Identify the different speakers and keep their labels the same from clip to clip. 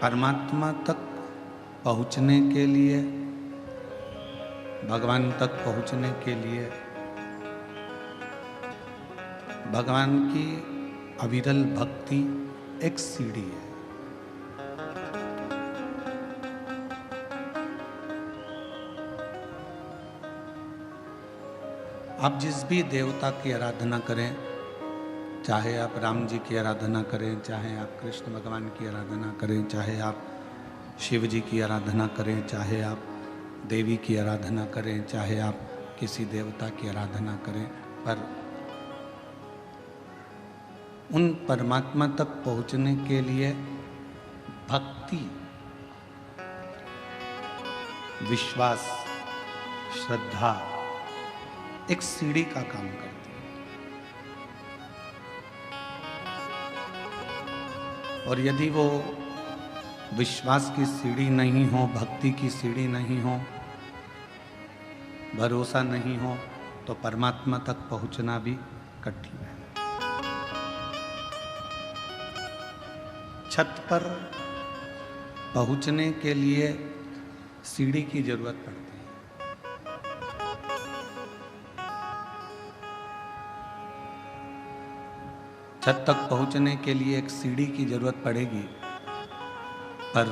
Speaker 1: परमात्मा तक पहुंचने के लिए, भगवान तक पहुंचने के लिए भगवान की अविरल भक्ति एक सीढ़ी है। आप जिस भी देवता की आराधना करें, चाहे आप राम जी की आराधना करें, चाहे आप कृष्ण भगवान की आराधना करें, चाहे आप शिव जी की आराधना करें, चाहे आप देवी की आराधना करें, चाहे आप किसी देवता की आराधना करें, पर उन परमात्मा तक पहुंचने के लिए भक्ति, विश्वास, श्रद्धा एक सीढ़ी का काम करती है। और यदि वो विश्वास की सीढ़ी नहीं हो, भक्ति की सीढ़ी नहीं हो, भरोसा नहीं हो, तो परमात्मा तक पहुंचना भी कठिन है। छत पर पहुंचने के लिए सीढ़ी की जरूरत पड़ती है। छत तक पहुंचने के लिए एक सीढ़ी की जरूरत पड़ेगी, पर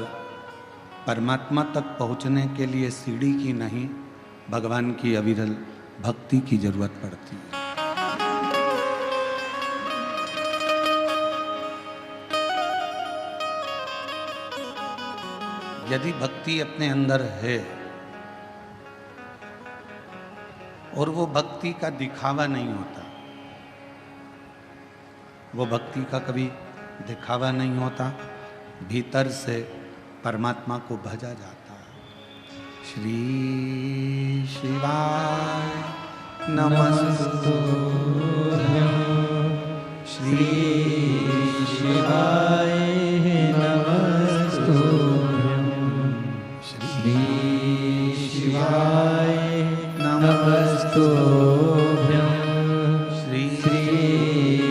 Speaker 1: परमात्मा तक पहुंचने के लिए सीढ़ी की नहीं, भगवान की अविरल भक्ति की जरूरत पड़ती है। यदि भक्ति अपने अंदर है और वो भक्ति का दिखावा नहीं होता, वो भक्ति का कभी दिखावा नहीं होता, भीतर से परमात्मा को भजा जाता है। श्री शिवाय नमस्तुभ्यं, श्री शिवाय नमस्तुभ्यं, श्री शिवाय नमस्तुभ्यं, श्री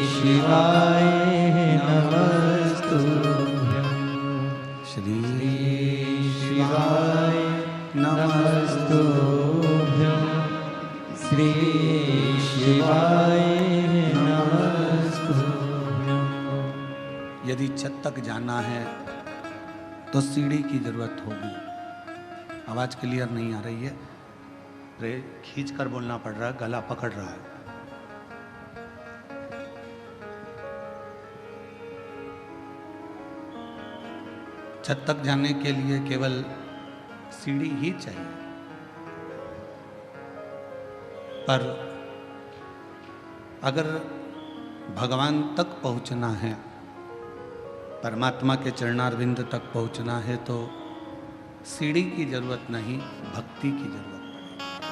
Speaker 1: शिवाय नमस्तुभ्यं, श्री शिवाय नमस्तुभ्यं, श्री शिवाय नमस्तुभ्यं। यदि छत तक जाना है तो सीढ़ी की जरूरत होगी। आवाज क्लियर नहीं आ रही है, खींच कर बोलना पड़ रहा है, गला पकड़ रहा है। छत तक जाने के लिए केवल सीढ़ी ही चाहिए, पर अगर भगवान तक पहुंचना है, परमात्मा के चरणारविंद तक पहुंचना है, तो सीढ़ी की जरूरत नहीं, भक्ति की जरूरत पड़ेगी।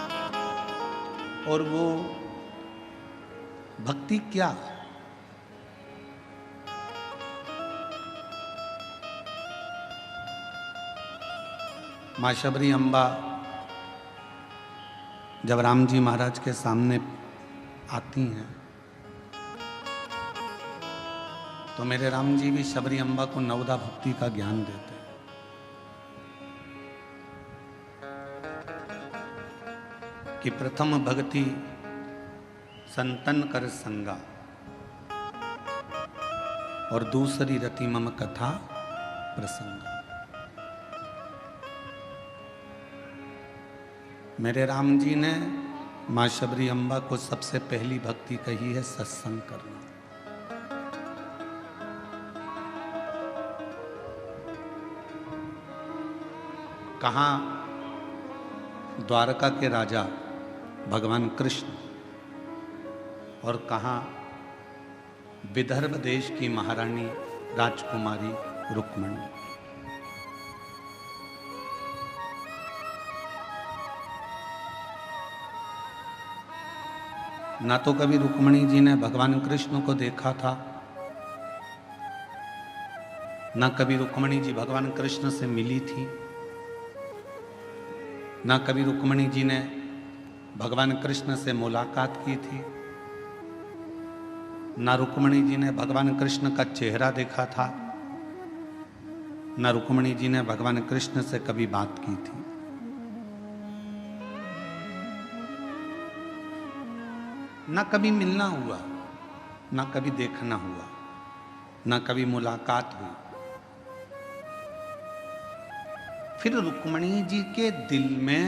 Speaker 1: और वो भक्ति क्या है? माँ शबरी अम्बा जब राम जी महाराज के सामने आती हैं, तो मेरे राम जी भी शबरी अम्बा को नवदा भक्ति का ज्ञान देते हैं। कि प्रथम भक्ति संतन कर संगा, और दूसरी रति मम कथा प्रसंगा। मेरे राम जी ने माँ शबरी अम्बा को सबसे पहली भक्ति कही है सत्संग करना। कहाँ द्वारका के राजा भगवान कृष्ण और कहाँ विदर्भ देश की महारानी राजकुमारी रुक्मणी। ना तो कभी रुक्मणी जी ने भगवान कृष्ण को देखा था, ना कभी रुक्मणी जी भगवान कृष्ण से मिली थी, ना कभी रुक्मणी जी ने भगवान कृष्ण से मुलाकात की थी, ना रुक्मणी जी ने भगवान कृष्ण का चेहरा देखा था, न रुक्मणी जी ने भगवान कृष्ण से कभी बात की थी। न कभी मिलना हुआ, न कभी देखना हुआ, न कभी मुलाकात हुई। फिर रुक्मणी जी के दिल में,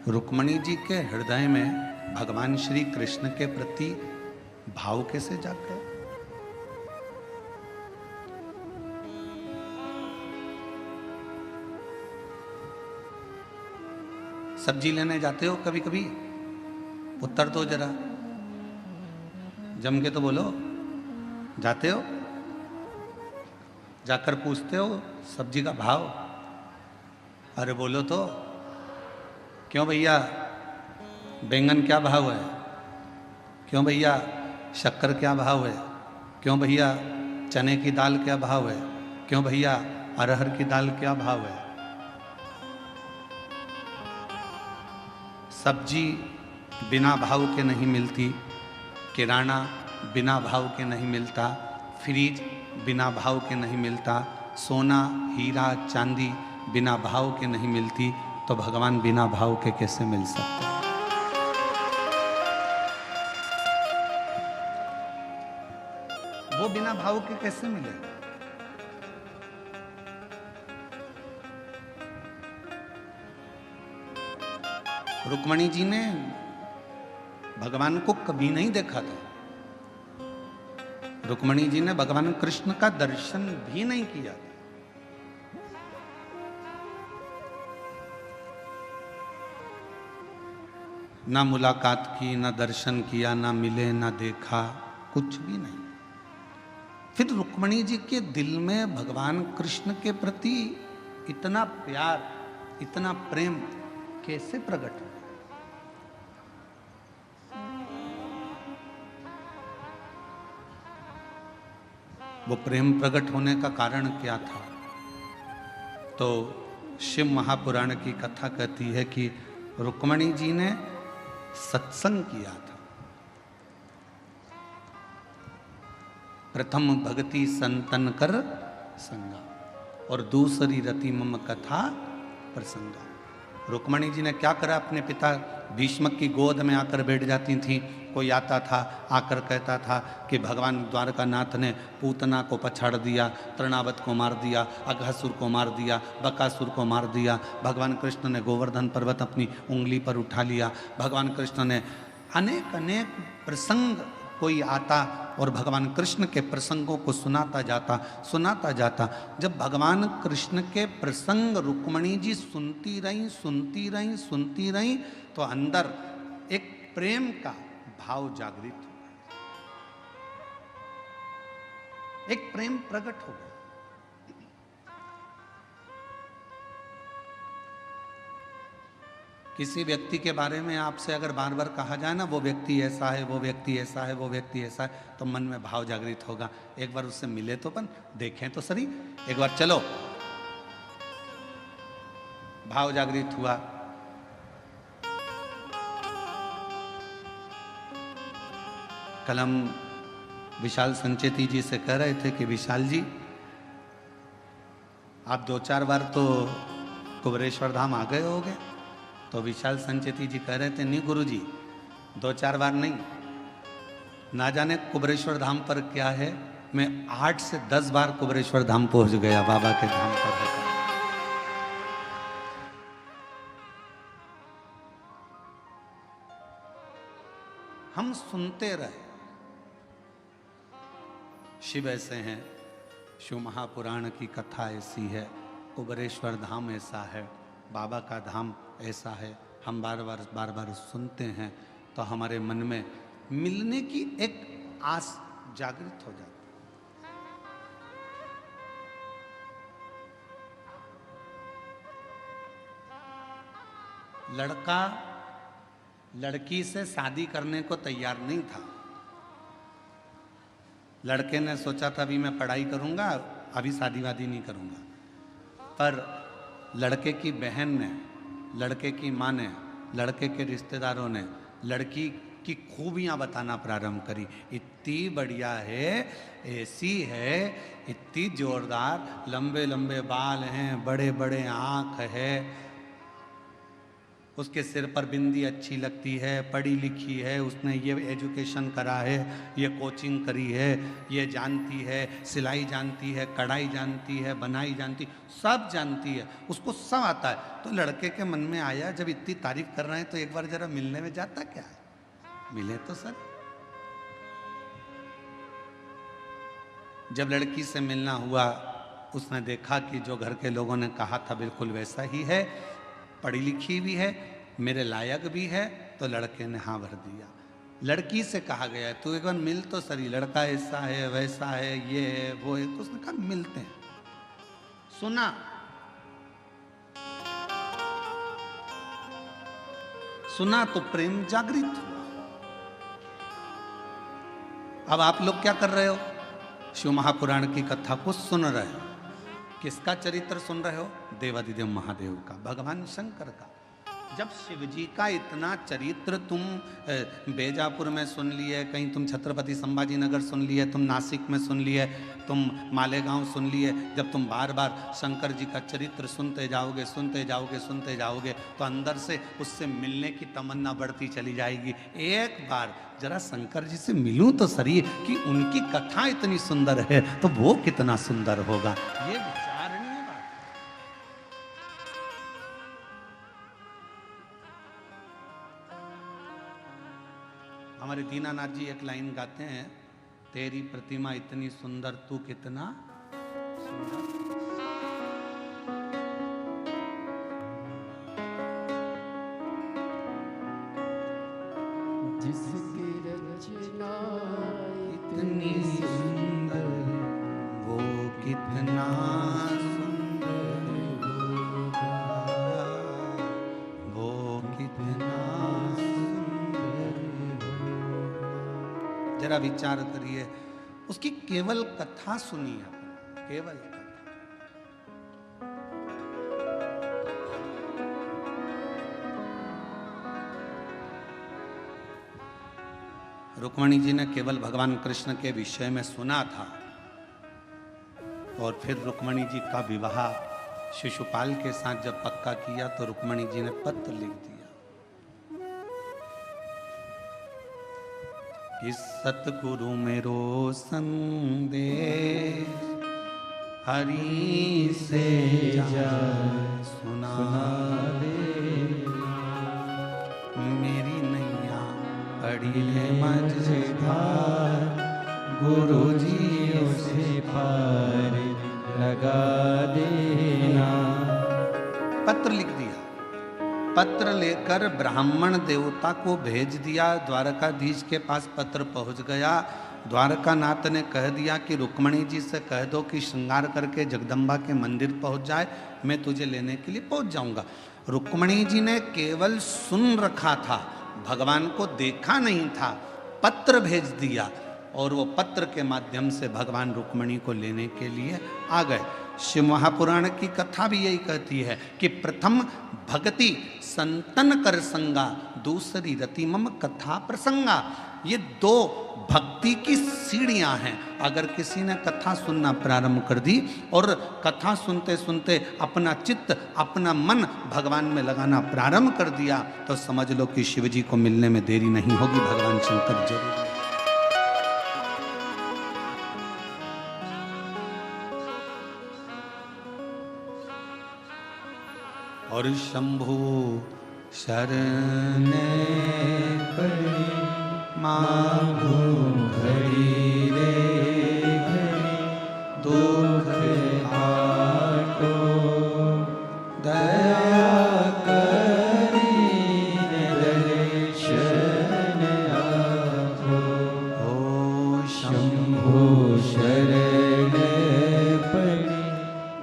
Speaker 1: रुक्मणी जी के हृदय में भगवान श्री कृष्ण के प्रति भाव कैसे जाग गए? सब्जी लेने जाते हो कभी कभी? उत्तर दो जरा, जम के तो बोलो। जाते हो? जाकर पूछते हो सब्जी का भाव? अरे बोलो तो। क्यों भैया बैंगन क्या भाव है? क्यों भैया शक्कर क्या भाव है? क्यों भैया चने की दाल क्या भाव है? क्यों भैया अरहर की दाल क्या भाव है? सब्जी बिना भाव के नहीं मिलती, किराना बिना भाव के नहीं मिलता, फ्रिज बिना भाव के नहीं मिलता, सोना हीरा चांदी बिना भाव के नहीं मिलती, तो भगवान बिना भाव के कैसे मिल सकते हैं? वो बिना भाव के कैसे मिले? रुक्मणी जी ने भगवान को कभी नहीं देखा था। रुक्मणी जी ने भगवान कृष्ण का दर्शन भी नहीं किया था। ना मुलाकात की, ना दर्शन किया, ना मिले, ना देखा, कुछ भी नहीं। फिर रुक्मणी जी के दिल में भगवान कृष्ण के प्रति इतना प्यार, इतना प्रेम कैसे प्रकट हुआ? वो प्रेम प्रकट होने का कारण क्या था? तो शिव महापुराण की कथा कहती है कि रुक्मणी जी ने सत्संग किया था। प्रथम भक्ति संतन कर संगा और दूसरी रति मम कथा प्रसंगा। रुक्मणी जी ने क्या करा? अपने पिता भीष्म की गोद में आकर बैठ जाती थी। कोई आता था, आकर कहता था कि भगवान द्वारकानाथ ने पूतना को पछाड़ दिया, तृणावत को मार दिया, अघासुर को मार दिया, बकासुर को मार दिया। भगवान कृष्ण ने गोवर्धन पर्वत अपनी उंगली पर उठा लिया। भगवान कृष्ण ने अनेक अनेक प्रसंग, कोई आता और भगवान कृष्ण के प्रसंगों को सुनाता जाता। जब भगवान कृष्ण के प्रसंग रुक्मणी जी सुनती रहीं तो अंदर एक प्रेम का भाव जागृत हुआ, एक प्रेम प्रकट हो गया। किसी व्यक्ति के बारे में आपसे अगर बार बार कहा जाए ना, वो व्यक्ति ऐसा है, वो व्यक्ति ऐसा है, वो व्यक्ति ऐसा है, तो मन में भाव जागृत होगा। एक बार उससे मिले तो अपन देखें तो सही, एक बार चलो। भाव जागृत हुआ। कल हम विशाल संचेती जी से कह रहे थे कि विशाल जी, आप 2-4 बार तो कुबरेश्वर धाम आ गए होगे। तो विशाल संचेती जी कह रहे थे, नहीं गुरुजी, 2-4 बार नहीं, ना जाने कुबरेश्वर धाम पर क्या है, मैं 8 से 10 बार कुबरेश्वर धाम पहुंच गया बाबा के धाम पर। हम सुनते रहे, शिव ऐसे हैं, शिव महापुराण की कथा ऐसी है, कुबरेश्वर धाम ऐसा है, बाबा का धाम ऐसा है। हम बार बार सुनते हैं तो हमारे मन में मिलने की एक आस जागृत हो जाती। लड़का लड़की से शादी करने को तैयार नहीं था। लड़के ने सोचा था अभी मैं पढ़ाई करूंगा, अभी शादी वादी नहीं करूंगा। पर लड़के की बहन ने, लड़के की माँ ने, लड़के के रिश्तेदारों ने लड़की की खूबियां बताना प्रारंभ करी। इतनी बढ़िया है, ऐसी है, इतनी जोरदार, लंबे लंबे बाल हैं, बड़े बड़े आँख है, उसके सिर पर बिंदी अच्छी लगती है, पढ़ी लिखी है, उसने ये एजुकेशन करा है, ये कोचिंग करी है, ये जानती है, सिलाई जानती है, कढ़ाई जानती है, बनाई जानती, सब जानती है, उसको सब आता है। तो लड़के के मन में आया, जब इतनी तारीफ कर रहे हैं तो एक बार जरा मिलने में जाता क्या है, मिले तो सर। जब लड़की से मिलना हुआ, उसने देखा कि जो घर के लोगों ने कहा था बिल्कुल वैसा ही है, पढ़ी लिखी भी है, मेरे लायक भी है, तो लड़के ने हाँ भर दिया। लड़की से कहा गया तू एक बार मिल तो सही, लड़का ऐसा है वैसा है, ये है वो है, तो उसने कहा मिलते हैं। सुना, सुना तो प्रेम जागृत हुआ। अब आप लोग क्या कर रहे हो, शिव महापुराण की कथा को सुन रहे हो। किसका चरित्र सुन रहे हो, देवादिदेव महादेव का, भगवान शंकर का। जब शिव जी का इतना चरित्र तुम बेजापुर में सुन लिए, कहीं तुम छत्रपति संभाजी नगर सुन लिए, तुम नासिक में सुन लिए, तुम मालेगांव सुन लिए, जब तुम बार बार शंकर जी का चरित्र सुनते जाओगे सुनते जाओगे सुनते जाओगे, तो अंदर से उससे मिलने की तमन्ना बढ़ती चली जाएगी। एक बार जरा शंकर जी से मिलूं तो सही, कि उनकी कथा इतनी सुंदर है तो वो कितना सुंदर होगा, ये विचारणीय बात। हमारे दीनानाथ जी एक लाइन गाते हैं, तेरी प्रतिमा इतनी सुंदर, तू कितना सुंदर।
Speaker 2: जिसकी रचना
Speaker 1: इतनी सुंदर, वो कितना सुंदर होगा, वो कितना सुंदर होगा। जरा विचार करिए, उसकी केवल कथा सुनिए, केवल कथा। रुक्मणी जी ने केवल भगवान कृष्ण के विषय में सुना था, और फिर रुक्मणी जी का विवाह शिशुपाल के साथ जब पक्का किया तो रुक्मणी जी ने पत्र लिख दिया कि सतगुरु मेरो संदेश हरि से जा सुना दे, मेरी नैया पड़ी है मझधार, गुरु जी उसे पार
Speaker 2: लगा देना।
Speaker 1: पत्र लिख दिया, पत्र लेकर ब्राह्मण देवता को भेज दिया। द्वारकाधीश के पास पत्र पहुंच गया। द्वारकानाथ ने कह दिया कि रुक्मणी जी से कह दो कि श्रृंगार करके जगदम्बा के मंदिर पहुंच जाए, मैं तुझे लेने के लिए पहुंच जाऊंगा। रुक्मणी जी ने केवल सुन रखा था, भगवान को देखा नहीं था। पत्र भेज दिया और वो पत्र के माध्यम से भगवान रुक्मणी को लेने के लिए आ गए। शिव महापुराण की कथा भी यही कहती है कि प्रथम भक्ति संतन कर संगा, दूसरी रति मम कथा प्रसंगा। ये दो भक्ति की सीढ़ियां हैं। अगर किसी ने कथा सुनना प्रारंभ कर दी और कथा सुनते सुनते अपना चित्त अपना मन भगवान में लगाना प्रारंभ कर दिया, तो समझ लो कि शिव जी को मिलने में देरी नहीं होगी, भगवान शंकर जरूर। और शंभु शरण पड़ी मांगो घड़ी रे घड़ी, दुख आटो दया करी दर्शन आपो। ओ शंभु
Speaker 2: शरण पड़ी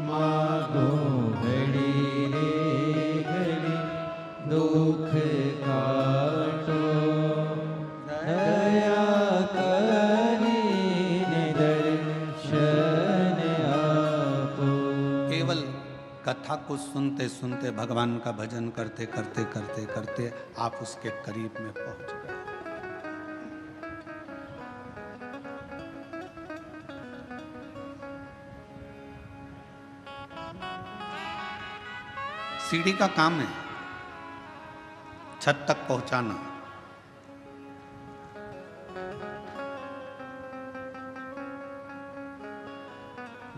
Speaker 2: मांगो घड़ी रे घड़ी, दुख काटो दया करीने दर्शन आपो।
Speaker 1: केवल कथा को सुनते सुनते भगवान का भजन करते करते करते करते आप उसके करीब में पहुंच गए। सीढ़ी का काम है छत तक पहुंचाना।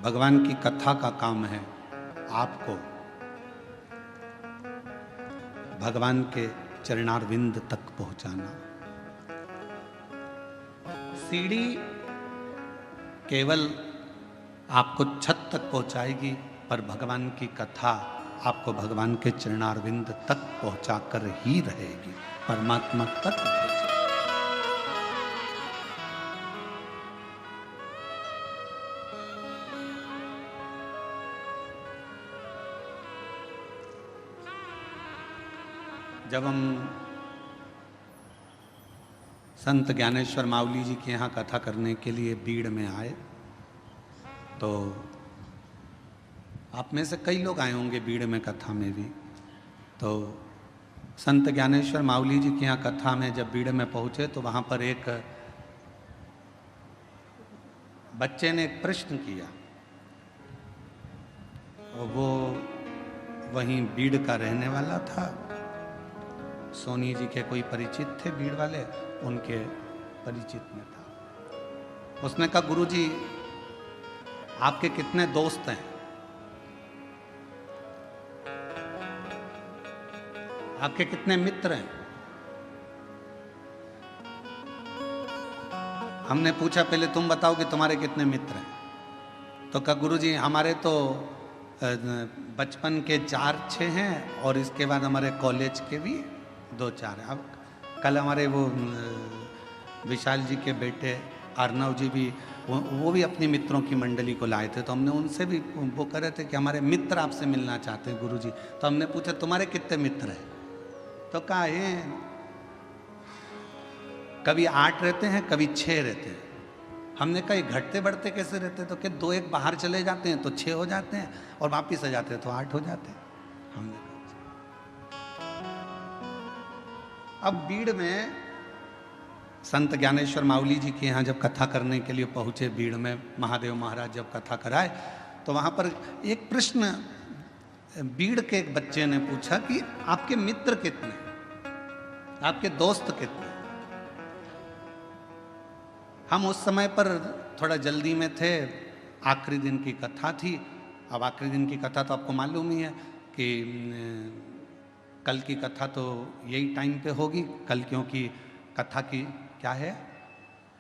Speaker 1: भगवान की कथा का काम है आपको भगवान के चरणारविंद तक पहुंचाना। सीढ़ी केवल आपको छत तक पहुंचाएगी, पर भगवान की कथा आपको भगवान के चरणारविंद तक पहुंचाकर ही रहेगी, परमात्मा तक पहुंचाएगी। जब हम संत ज्ञानेश्वर मावली जी के यहाँ कथा करने के लिए बीड़ में आए, तो आप में से कई लोग आए होंगे बीड़ में कथा में भी। तो संत ज्ञानेश्वर मावली जी के यहाँ कथा में जब बीड़ में पहुँचे तो वहाँ पर एक बच्चे ने एक प्रश्न किया, और वो वहीं बीड़ का रहने वाला था। सोनी जी के कोई परिचित थे बीड़ वाले, उनके परिचित में था। उसने कहा, गुरुजी आपके कितने दोस्त हैं? आपके कितने मित्र हैं? हमने पूछा पहले तुम बताओ कि तुम्हारे कितने मित्र हैं। तो कहा, गुरुजी हमारे तो बचपन के 4-6 हैं, और इसके बाद हमारे कॉलेज के भी 2-4 हैं। अब कल हमारे वो विशाल जी के बेटे अर्नव जी भी, वो भी अपनी मित्रों की मंडली को लाए थे। तो हमने उनसे भी, वो कह रहे थे कि हमारे मित्र आपसे मिलना चाहते हैं गुरुजी। तो हमने पूछा तुम्हारे कितने मित्र हैं? तो कहा है कभी 8 रहते हैं, कभी 6 रहते हैं। हमने कहा घटते बढ़ते कैसे रहते? तो कि 2-1 बाहर चले जाते हैं तो 6 हो जाते हैं, और वापिस आ जाते हैं तो 8 हो जाते हैं। हमने अब बीड़ में संत ज्ञानेश्वर मावली जी के यहाँ जब कथा करने के लिए पहुँचे, बीड़ में महादेव महाराज जब कथा कराए, तो वहाँ पर एक प्रश्न बीड़ के एक बच्चे ने पूछा कि आपके मित्र कितने, आपके दोस्त कितने? हम उस समय पर थोड़ा जल्दी में थे, आखिरी दिन की कथा थी। अब आखिरी दिन की कथा तो आपको मालूम ही है कि कल की कथा तो यही टाइम पे होगी कल, क्योंकि कथा की क्या है,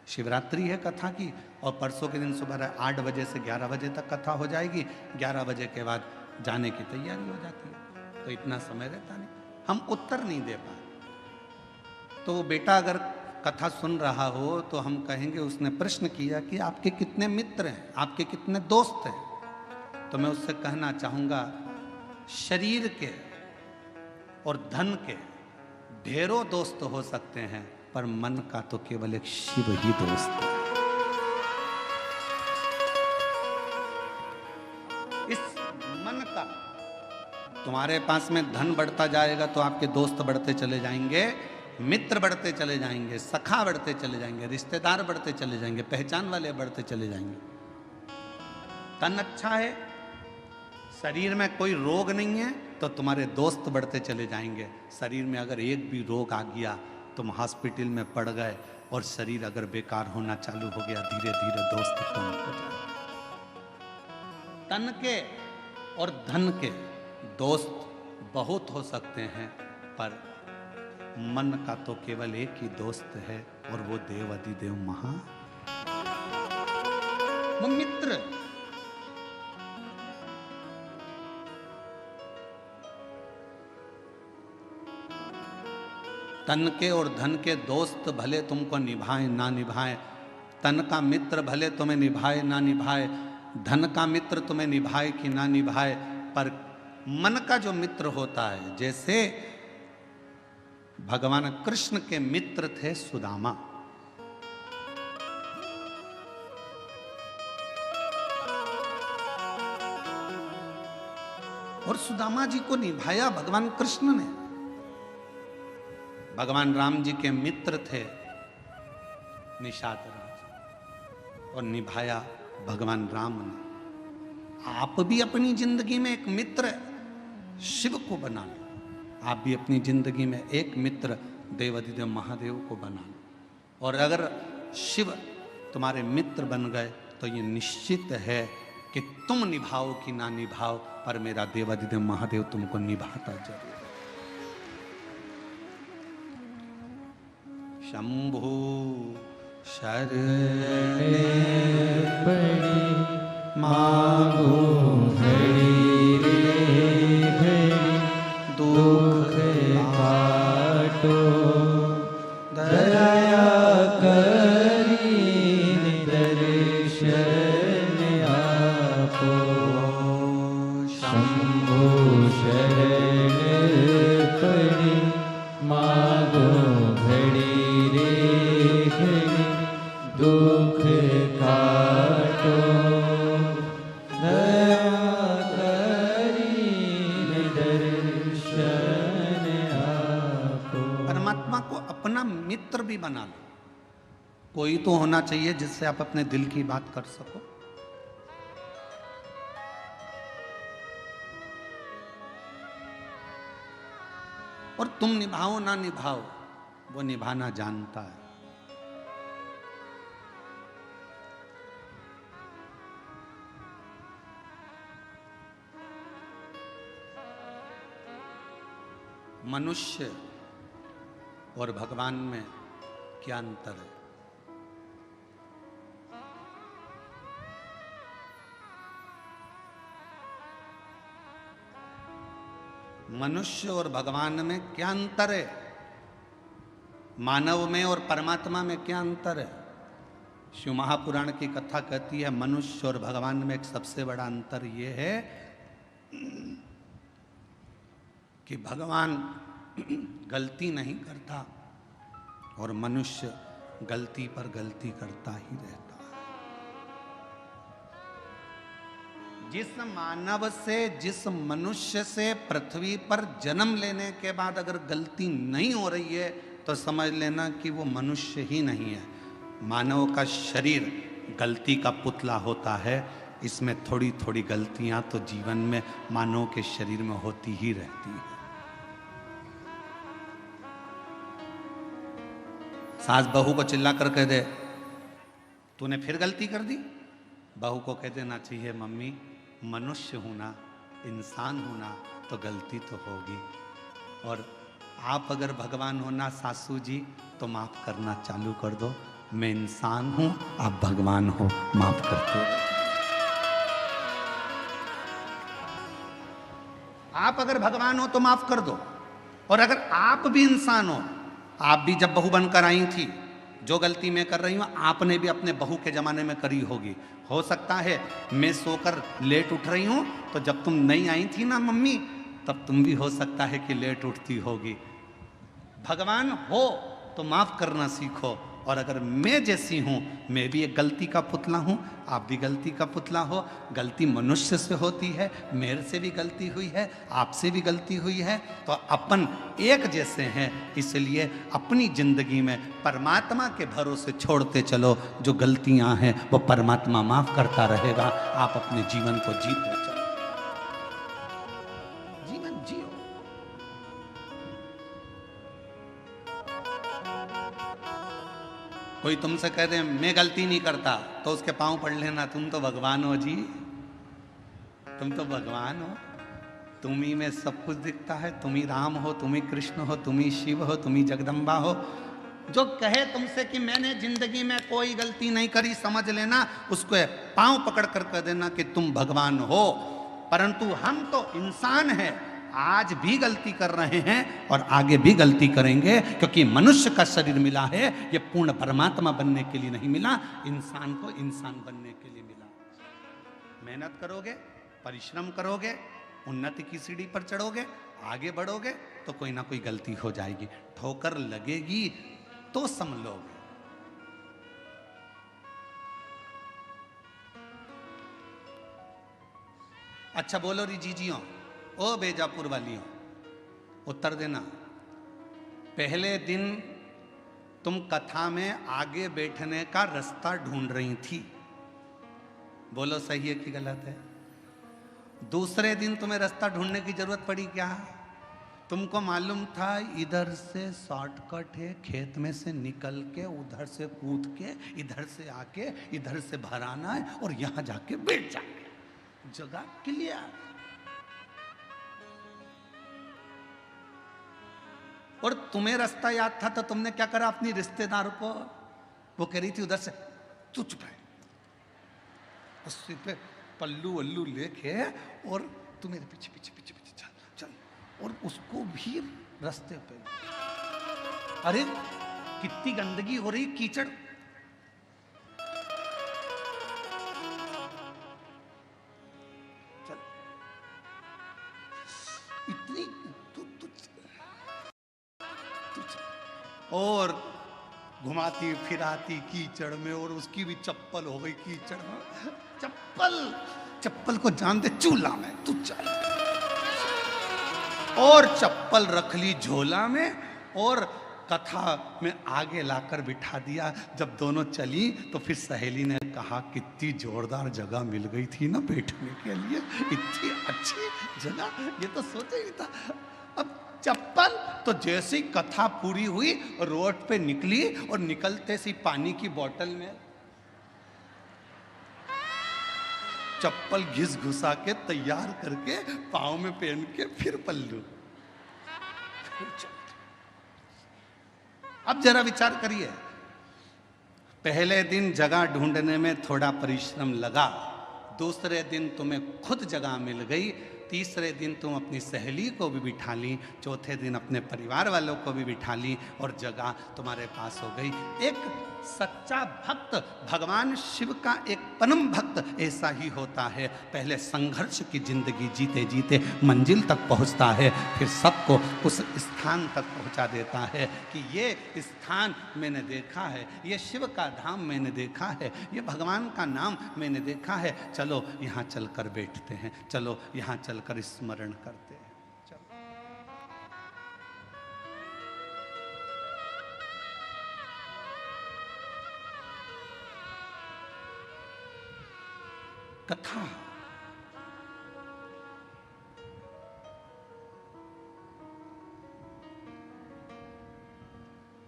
Speaker 1: शिवरात्रि है कथा की, और परसों के दिन सुबह 8 बजे से 11 बजे तक कथा हो जाएगी। 11 बजे के बाद जाने की तैयारी हो जाती है, तो इतना समय रहता नहीं, हम उत्तर नहीं दे पाए। तो वो बेटा अगर कथा सुन रहा हो तो हम कहेंगे उसने प्रश्न किया कि आपके कितने मित्र हैं, आपके कितने दोस्त हैं? तो मैं उससे कहना चाहूँगा, शरीर के और धन के ढेरों दोस्त हो सकते हैं, पर मन का तो केवल एक शिव ही दोस्त है। इस मन का, तुम्हारे पास में धन बढ़ता जाएगा तो आपके दोस्त बढ़ते चले जाएंगे, मित्र बढ़ते चले जाएंगे, सखा बढ़ते चले जाएंगे, रिश्तेदार बढ़ते चले जाएंगे, पहचान वाले बढ़ते चले जाएंगे। तन अच्छा है, शरीर में कोई रोग नहीं है, तो तुम्हारे दोस्त बढ़ते चले जाएंगे। शरीर में अगर एक भी रोग आ गया, तुम हॉस्पिटल में पड़ गए, और शरीर अगर बेकार होना चालू हो गया, धीरे धीरे दोस्त कम हो जाए। तन के और धन के दोस्त बहुत हो सकते हैं, पर मन का तो केवल एक ही दोस्त है, और वो देव अधिदेव महा, वो मित्र। तन के और धन के दोस्त भले तुमको निभाए ना निभाए, तन का मित्र भले तुम्हें निभाए ना निभाए, धन का मित्र तुम्हें निभाए कि ना निभाए, पर मन का जो मित्र होता है, जैसे भगवान कृष्ण के मित्र थे सुदामा। और सुदामा जी को निभाया भगवान कृष्ण ने। भगवान राम जी के मित्र थे निषाद राज, और निभाया भगवान राम ने। आप भी अपनी जिंदगी में एक मित्र शिव को बना लो। आप भी अपनी जिंदगी में एक मित्र देवाधिदेव महादेव को बना लो। और अगर शिव तुम्हारे मित्र बन गए तो ये निश्चित है कि तुम निभाओ कि ना निभाओ, पर मेरा देवाधिदेव महादेव तुमको निभाता जरूर। शंभु शरण
Speaker 2: पड़ी मांगो घड़ी रे घड़ी, दुख काटो दया करी दर्शन आपो। शंभु शरण पड़ी मांगो घड़ी रे घड़ी, दुख काटो दया करी दर्शन आपो।
Speaker 1: परमात्मा को अपना मित्र भी बना लो। कोई तो होना चाहिए जिससे आप अपने दिल की बात कर सको। और तुम निभाओ ना निभाओ, वो निभाना जानता है। मनुष्य और भगवान में क्या अंतर है? मनुष्य और भगवान में क्या अंतर है? मानव में और परमात्मा में क्या अंतर है? शिव महापुराण की कथा कहती है मनुष्य और भगवान में एक सबसे बड़ा अंतर यह है कि भगवान गलती नहीं करता और मनुष्य गलती पर गलती करता ही रहता है। जिस मानव से, जिस मनुष्य से पृथ्वी पर जन्म लेने के बाद अगर गलती नहीं हो रही है तो समझ लेना कि वो मनुष्य ही नहीं है। मानव का शरीर गलती का पुतला होता है। इसमें थोड़ी थोड़ी गलतियां तो जीवन में मानव के शरीर में होती ही रहती है। सास बहू को चिल्ला कर कह दे तूने फिर गलती कर दी, बहू को कह देना चाहिए मम्मी मनुष्य हूं ना, इंसान हूं ना, तो गलती तो होगी। और आप अगर भगवान हो ना सासू जी तो माफ करना चालू कर दो। मैं इंसान हूं, आप भगवान हो, माफ करते हो। आप अगर भगवान हो तो माफ कर दो। और अगर आप भी इंसान हो, आप भी जब बहू बनकर आई थी, जो गलती मैं कर रही हूं आपने भी अपने बहू के जमाने में करी होगी। हो सकता है मैं सोकर लेट उठ रही हूं तो जब तुम नहीं आई थी ना मम्मी, तब तुम भी हो सकता है कि लेट उठती होगी। भगवान हो तो माफ करना सीखो। और अगर मैं जैसी हूं, मैं भी एक गलती का पुतला हूं, आप भी गलती का पुतला हो। गलती मनुष्य से होती है, मेरे से भी गलती हुई है, आपसे भी गलती हुई है, तो अपन एक जैसे हैं। इसलिए अपनी जिंदगी में परमात्मा के भरोसे छोड़ते चलो। जो गलतियां हैं वो परमात्मा माफ करता रहेगा। आप अपने जीवन को जीते चलो, जीवन जियो। कोई तुमसे कह दे मैं गलती नहीं करता तो उसके पांव पड़ लेना, तुम तो भगवान हो जी, तुम तो भगवान हो। तुम ही में सब कुछ दिखता है। तुम ही राम हो, तुम ही कृष्ण हो, तुम ही शिव हो, तुम ही जगदम्बा हो। जो कहे तुमसे कि मैंने जिंदगी में कोई गलती नहीं करी, समझ लेना उसको पांव पकड़ कर कह देना कि तुम भगवान हो। परंतु हम तो इंसान हैं, आज भी गलती कर रहे हैं और आगे भी गलती करेंगे, क्योंकि मनुष्य का शरीर मिला है ये पूर्ण परमात्मा बनने के लिए नहीं मिला, इंसान को इंसान बनने के लिए मिला। मेहनत करोगे, परिश्रम करोगे, उन्नति की सीढ़ी पर चढ़ोगे, आगे बढ़ोगे तो कोई ना कोई गलती हो जाएगी, ठोकर लगेगी तो संभलोगे। अच्छा बोलो री जीजियों, ओ बेजापुर वालियों, उत्तर देना। पहले दिन तुम कथा में आगे बैठने का रास्ता ढूंढ रही थी, बोलो सही है कि गलत है? दूसरे दिन तुम्हें रास्ता ढूंढने की जरूरत पड़ी क्या? तुमको मालूम था इधर से शॉर्टकट है, खेत में से निकल के उधर से कूद के इधर से आके इधर से भर आना है और यहां जाके बैठ जाए। जगह क्लियर। और तुम्हें रास्ता याद था तो तुमने क्या करा? अपनी रिश्तेदार को, वो कह रही थी उधर से, तू चुप रहे, उससे पे पल्लू वल्लू लेके और तू मेरे पीछे पीछे पीछे पीछे चल चल, और उसको भी रास्ते पे। अरे कितनी गंदगी हो रही, कीचड़। चल इतनी और घुमाती फिराती कीचड़ में, और उसकी भी चप्पल हो गई कीचड़ में। चप्पल को जान दे चूल्हा में, तू चल। और चप्पल रख ली झोला में और कथा में आगे लाकर बिठा दिया। जब दोनों चली तो फिर सहेली ने कहा कितनी जोरदार जगह मिल गई थी ना बैठने के लिए, इतनी अच्छी जगह, ये तो सोचा ही था। अब चप्पल तो जैसी कथा पूरी हुई रोड पे निकली और निकलते सी पानी की बोतल में चप्पल घिस घुसा के तैयार करके पाँव में पहन के फिर पल्लू। अब जरा विचार करिए, पहले दिन जगह ढूंढने में थोड़ा परिश्रम लगा, दूसरे दिन तुम्हें खुद जगह मिल गई, तीसरे दिन तुम अपनी सहेली को भी बिठा ली, चौथे दिन अपने परिवार वालों को भी बिठा ली और जगह तुम्हारे पास हो गई। एक सच्चा भक्त, भगवान शिव का एक परम भक्त ऐसा ही होता है। पहले संघर्ष की जिंदगी जीते जीते मंजिल तक पहुंचता है, फिर सबको उस स्थान तक पहुंचा देता है कि ये स्थान मैंने देखा है, ये शिव का धाम मैंने देखा है, ये भगवान का नाम मैंने देखा है, चलो यहाँ चलकर बैठते हैं, चलो यहाँ चलकर स्मरण करते हैं। कथा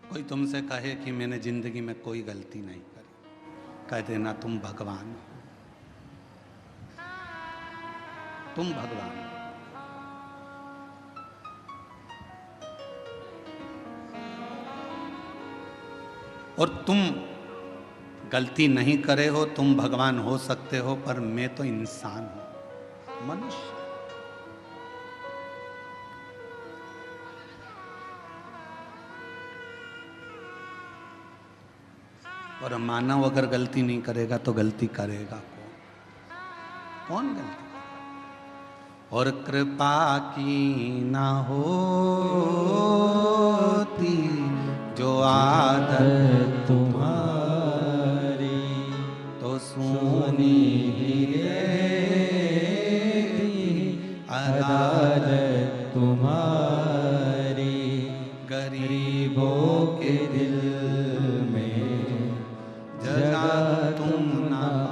Speaker 1: कोई तुमसे कहे कि मैंने जिंदगी में कोई गलती नहीं करी, कह देना तुम भगवान हो, तुम भगवान हो। और तुम गलती नहीं करे हो, तुम भगवान हो सकते हो, पर मैं तो इंसान हूं, मनुष्य। और मानव अगर गलती नहीं करेगा तो गलती करेगा कौन गलती? और कृपा की ना होती जो आदत
Speaker 2: तुम्हारी,
Speaker 1: तो सुनी
Speaker 2: अदालत तुम्हारी, गरीबों के दिल में जगह तुम न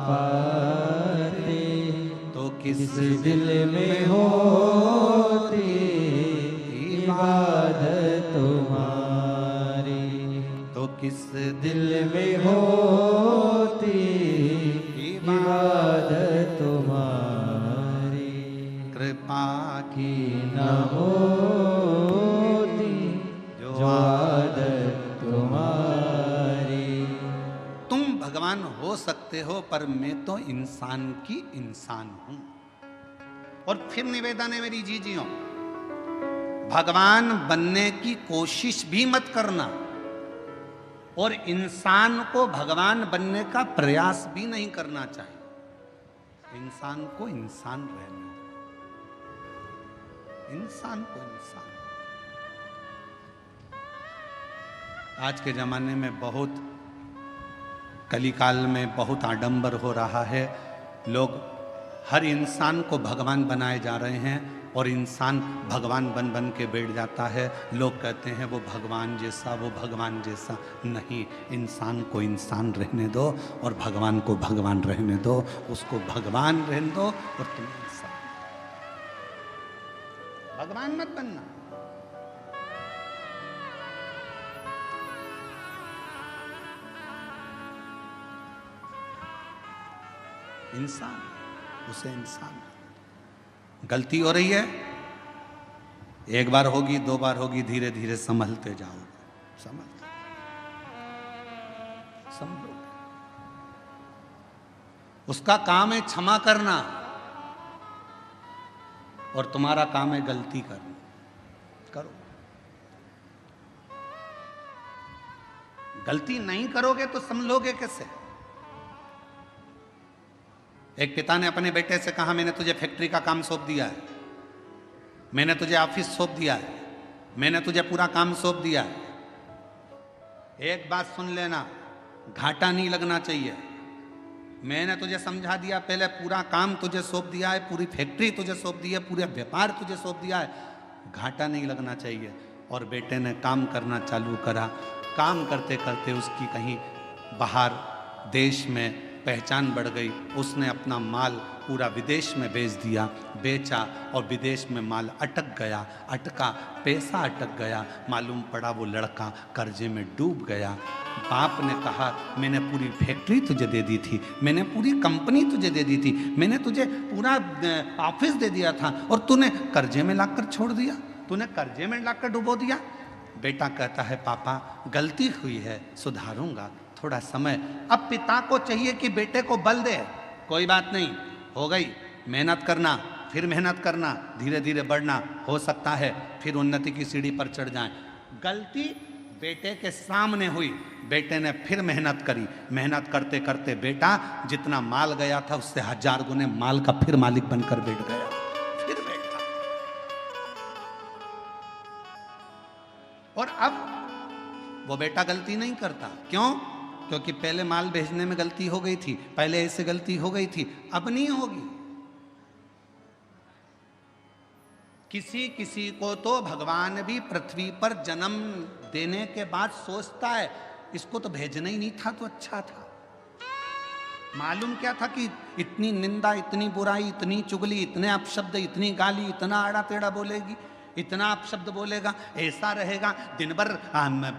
Speaker 2: पाते, तो किस दिल में होती इबादत तुम्हारी, तो किस दिल में होती इबादत तुम्हारी,
Speaker 1: कृपा की
Speaker 2: न होती जो आदत तुम्हारी।
Speaker 1: तुम भगवान हो सकते हो, पर मैं तो इंसान की इंसान हूं। और फिर निवेदन है मेरी जीजियों, भगवान बनने की कोशिश भी मत करना और इंसान को भगवान बनने का प्रयास भी नहीं करना चाहिए। इंसान को इंसान रहने दो, इंसान को इंसान। आज के जमाने में बहुत, कलिकाल में बहुत आडंबर हो रहा है। लोग हर इंसान को भगवान बनाए जा रहे हैं और इंसान भगवान बन बन के बैठ जाता है। लोग कहते हैं वो भगवान जैसा, वो भगवान जैसा। नहीं, इंसान को इंसान रहने दो और भगवान को भगवान रहने दो। उसको भगवान रहने दो और तुम इंसान। भगवान मत बनना। इंसान, उसे इंसान। गलती हो रही है, एक बार होगी, दो बार होगी, धीरे धीरे संभलते जाओगे, समझो। उसका काम है क्षमा करना और तुम्हारा काम है गलती करना। करो। गलती नहीं करोगे तो समझोगे कैसे? एक पिता ने अपने बेटे से कहा, मैंने तुझे फैक्ट्री का काम सौंप दिया है, मैंने तुझे ऑफिस सौंप दिया है, मैंने तुझे पूरा काम सौंप दिया है, एक बात सुन लेना, घाटा नहीं लगना चाहिए। मैंने तुझे समझा दिया, पहले पूरा काम तुझे सौंप दिया है, पूरी फैक्ट्री तुझे सौंप दी है, पूरे व्यापार तुझे सौंप दिया है, घाटा नहीं लगना चाहिए। और बेटे ने काम करना चालू करा। काम करते करते उसकी कहीं बाहर देश में पहचान बढ़ गई। उसने अपना माल पूरा विदेश में बेच दिया, बेचा, और विदेश में माल अटक गया, अटका, पैसा अटक गया। मालूम पड़ा वो लड़का कर्जे में डूब गया। बाप ने कहा, मैंने पूरी फैक्ट्री तुझे दे दी थी, मैंने पूरी कंपनी तुझे दे दी थी, मैंने तुझे पूरा ऑफिस दे दिया था, और तूने कर्जे में लाकर छोड़ दिया, तूने कर्जे में लाकर डुबो दिया। बेटा कहता है, पापा गलती हुई है, सुधारूंगा, थोड़ा समय। अब पिता को चाहिए कि बेटे को बल दे, कोई बात नहीं, हो गई, मेहनत करना, फिर मेहनत करना, धीरे धीरे बढ़ना, हो सकता है फिर उन्नति की सीढ़ी पर चढ़ जाएं। गलती बेटे के सामने हुई, बेटे ने फिर मेहनत करी, मेहनत करते करते बेटा जितना माल गया था उससे 1000 गुने माल का फिर मालिक बनकर बैठ गया, फिर बैठा। और अब वो बेटा गलती नहीं करता, क्यों? क्योंकि पहले माल भेजने में गलती हो गई थी, पहले ऐसे गलती हो गई थी, अब नहीं होगी। किसी किसी को तो भगवान भी पृथ्वी पर जन्म देने के बाद सोचता है, इसको तो भेजना ही नहीं था तो अच्छा था। मालूम क्या था कि इतनी निंदा, इतनी बुराई, इतनी चुगली, इतने अपशब्द, इतनी गाली, इतना आड़ा टेढ़ा बोलेगी, इतना अपशब्द बोलेगा, ऐसा रहेगा, दिन भर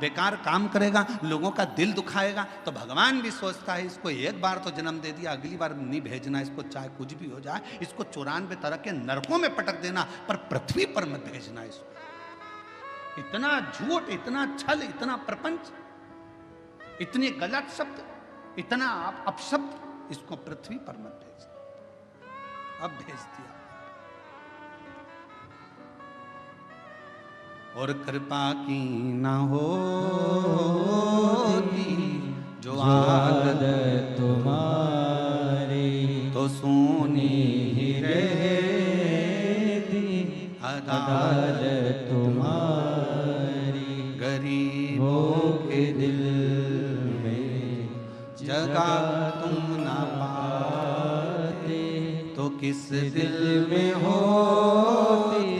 Speaker 1: बेकार काम करेगा, लोगों का दिल दुखाएगा। तो भगवान भी सोचता है, इसको एक बार तो जन्म दे दिया, अगली बार नहीं भेजना इसको, चाहे कुछ भी हो जाए, इसको 94 तरह के नरकों में पटक देना, पर पृथ्वी पर मत भेजना इसको। इतना झूठ, इतना छल, इतना प्रपंच, इतने गलत शब्द, इतना अपशब्द, इसको पृथ्वी पर मत भेजना। अब भेज दिया। और कृपा की ना होती जो आदत
Speaker 2: तुम्हारी,
Speaker 1: तो सोनी ही
Speaker 2: रहती अदालत तुम्हारी। गरीबों के दिल में जगह तुम ना पाते, तो किस दिल में होती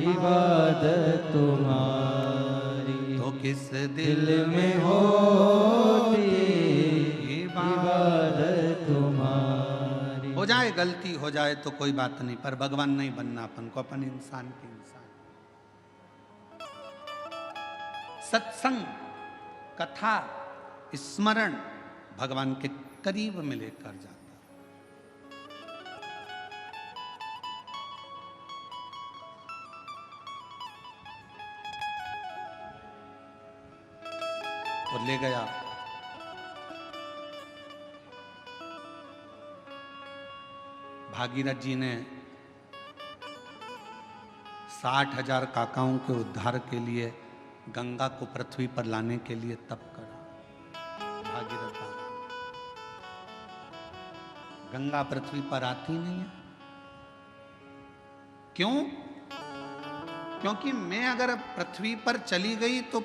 Speaker 2: इबादत तुम्हारी, तो किस दिल में होती इबादत तुम्हारी।
Speaker 1: हो जाए गलती, हो जाए तो कोई बात नहीं, पर भगवान नहीं बनना अपन को, अपन इंसान के इंसान। सत्संग, कथा, स्मरण भगवान के करीब में लेकर जाता। और ले गया। भागीरथ जी ने 60,000 काकाओं के उद्धार के लिए गंगा को पृथ्वी पर लाने के लिए तप करा। भागीरथ बाबा, गंगा पृथ्वी पर आती नहीं है, क्यों? क्योंकि मैं अगर पृथ्वी पर चली गई तो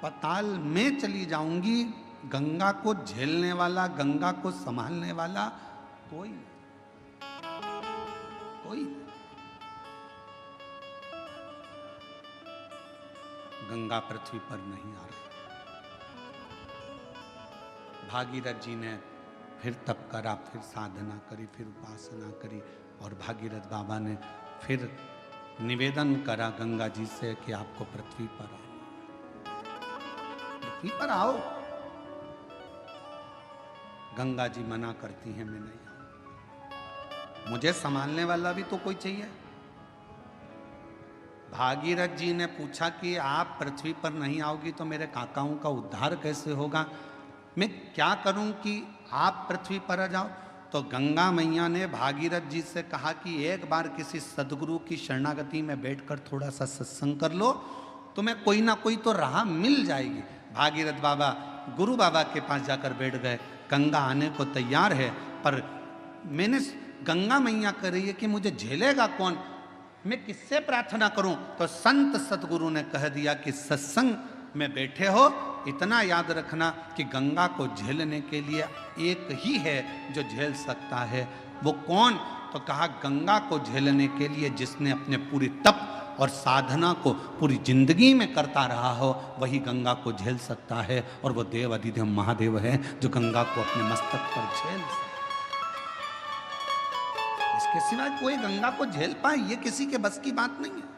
Speaker 1: पाताल में चली जाऊंगी, गंगा को झेलने वाला, गंगा को संभालने वाला कोई कोई। गंगा पृथ्वी पर नहीं आ रही। भागीरथ जी ने फिर तप करा, फिर साधना करी, फिर उपासना करी, और भागीरथ बाबा ने फिर निवेदन करा गंगा जी से कि आपको पृथ्वी पर आना, पृथ्वी पर आओ। गंगा जी मना करती हैं, मैं नहीं आऊं, मुझे संभालने वाला भी तो कोई चाहिए। भागीरथ जी ने पूछा कि आप पृथ्वी पर नहीं आओगी तो मेरे काकाओं का उद्धार कैसे होगा, मैं क्या करूं कि आप पृथ्वी पर आ जाओ। तो गंगा मैया ने भागीरथ जी से कहा कि एक बार किसी सदगुरु की शरणागति में बैठकर थोड़ा सा सत्संग कर लो, तुम्हें कोई ना कोई तो राह मिल जाएगी। भागीरथ बाबा गुरु बाबा के पास जाकर बैठ गए। गंगा आने को तैयार है, पर मैंने गंगा मैया कह रही है कि मुझे झेलेगा कौन, मैं किससे प्रार्थना करूं। तो संत सतगुरु ने कह दिया कि सत्संग में बैठे हो, इतना याद रखना कि गंगा को झेलने के लिए एक ही है जो झेल सकता है। वो कौन? तो कहा गंगा को झेलने के लिए जिसने अपने पूरी तप और साधना को पूरी जिंदगी में करता रहा हो, वही गंगा को झेल सकता है। और वो देव अधिदेव महादेव है जो गंगा को अपने मस्तक पर झेल सकता है। इसके सिवाय कोई गंगा को झेल पाए ये किसी के बस की बात नहीं है।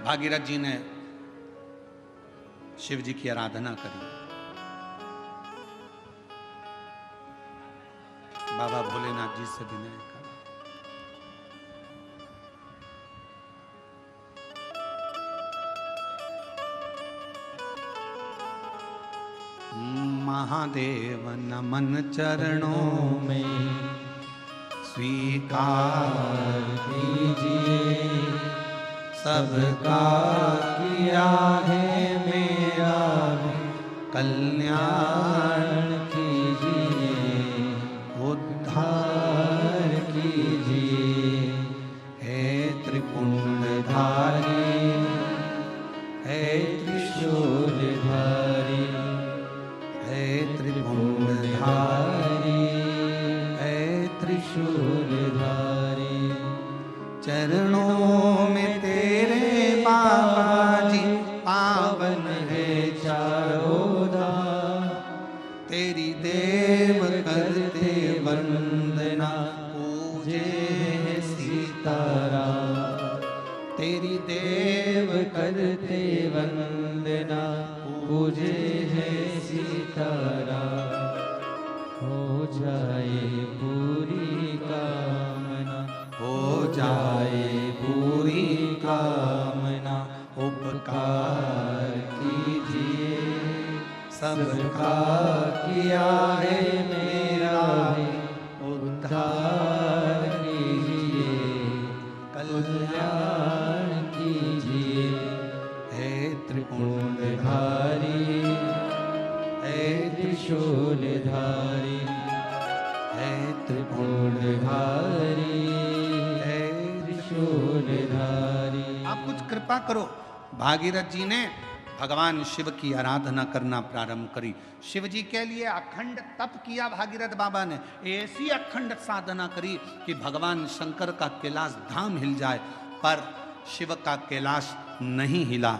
Speaker 1: भागीरथ जी ने शिव जी की आराधना करी। बाबा भोलेनाथ जी से विनय करा। महादेव नमन चरणों में स्वीकार कीजिए, सबका किया है मेरा कल्याण कीजिए, उद्धार कीजिए। हे त्रिपुंडधारी, हे त्रिशूलधारी, हे त्रिपुंडधारी, हे त्रिशूलधारी। चरणों में तेरे बाबा जी पावन है चारों धाम, तेरी देव करते वंदना पूजे सीताराम, तेरी देव करते वंदना पूजे है सीताराम। हो जाए पूरी कामना, हो जाए पूरी कामना, उपकार कीजिए, सबका किया है मेरा उद्धार कीजिए, कल्याण कीजिए। हे त्रिपुंडधारी, हे त्रिशूलधारी, हे त्रिपुंडधारी, हे त्रिशूलधारी। आप कुछ कृपा करो। भागीरथ जी ने भगवान शिव की आराधना करना प्रारंभ करी। शिव जी के लिए अखंड तप किया भागीरथ बाबा ने, ऐसी अखंड साधना करी कि भगवान शंकर का कैलाश धाम हिल जाए, पर शिव का कैलाश नहीं हिला।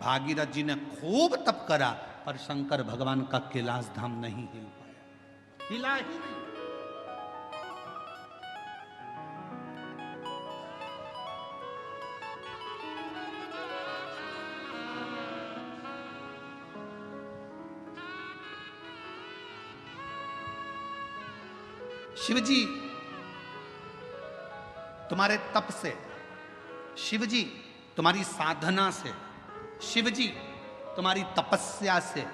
Speaker 1: भागीरथ जी ने खूब तप करा, पर शंकर भगवान का कैलाश धाम नहीं हिल पाया, हिला ही नहीं। शिवजी तुम्हारे तप से, शिवजी तुम्हारी साधना से, शिवजी तुम्हारी तपस्या से